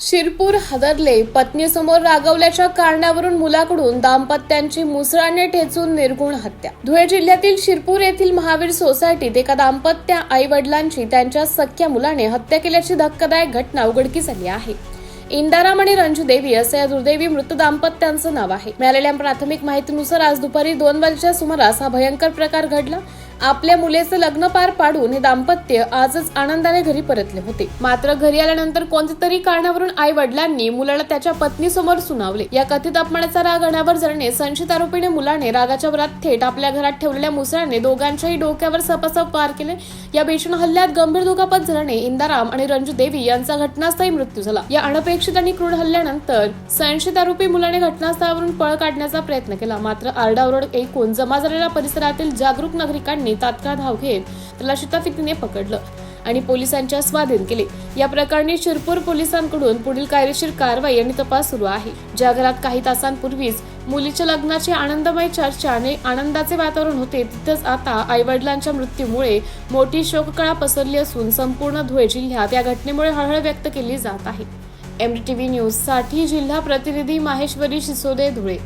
शिरपूर हादरले. पत्नीसमोर रागावल्याच्या कारणावरून मुलाकडून दाम्पत्याची मुसळाने ठेचून निर्घृण हत्या. धुळे जिल्ह्यातील शिरपूर येथील महावीर सोसायटीत एका दाम्पत्य आई वडिलांची त्यांच्या सख्या मुलाने हत्या केल्याची धक्कादायक घटना उघडकीस आली आहे. इंदाराम आणि रंजू देवी असं या दुर्दैवी मृत दाम्पत्याचं नाव आहे. मिळालेल्या प्राथमिक माहितीनुसार आज दुपारी 2 वाजेच्या सुमारास हा भयंकर प्रकार घडला. आपल्या मुलेचे लग्न पार पाडून हे दाम्पत्य आजच आनंदाने घरी परतले होते. मात्र घरी आल्यानंतर कोणत्यातरी कारणावरून आई वडिलांनी मुलाला त्याच्या पत्नीसमोर सुनावले. या कथित अपमानाचा राग अनावर झाल्याने संशयित आरोपीने मुलाने रागाच्या भरात थेट आपल्या घरात ठेवलेल्या मुसळाने दोघांच्याही डोक्यावर सपासप वार केले. या भीषण हल्ल्यात गंभीर दुखापत झाल्याने इंदाराम आणि रंजू देवी यांचा घटनास्थळी मृत्यू झाला. या अनपेक्षित आणि क्रूर हल्ल्यानंतर संशयित आरोपी मुलाने घटनास्थळावरून पळ काढण्याचा प्रयत्न केला. मात्र आरडाओरड ऐकून जमा झालेल्या परिसरातील जागरूक नागरिकांनी तात्काळ धाव घेत त्याला शिताफितीने पकडलं आणि पोलिसांच्या स्वाधीन केले. या प्रकरणी शिरपूर पोलिसांकडून पुढील कायदेशीर कारवाई आणि तपास सुरू आहे. ज्या घरात काही तासांपूर्वीच मुलीच्या लग्नाची आनंदमय चर्चा आणि आनंदाचे वातावरण होते, तिथंच आता आई वडिलांच्या मृत्यूमुळे मोठी शोककळा पसरली असून संपूर्ण धुळे जिल्ह्यात या घटनेमुळे हळहळ व्यक्त केली जात आहे. MDTV न्यूज साठी जिल्हा प्रतिनिधी माहेश्वरी सिसोदे, धुळे.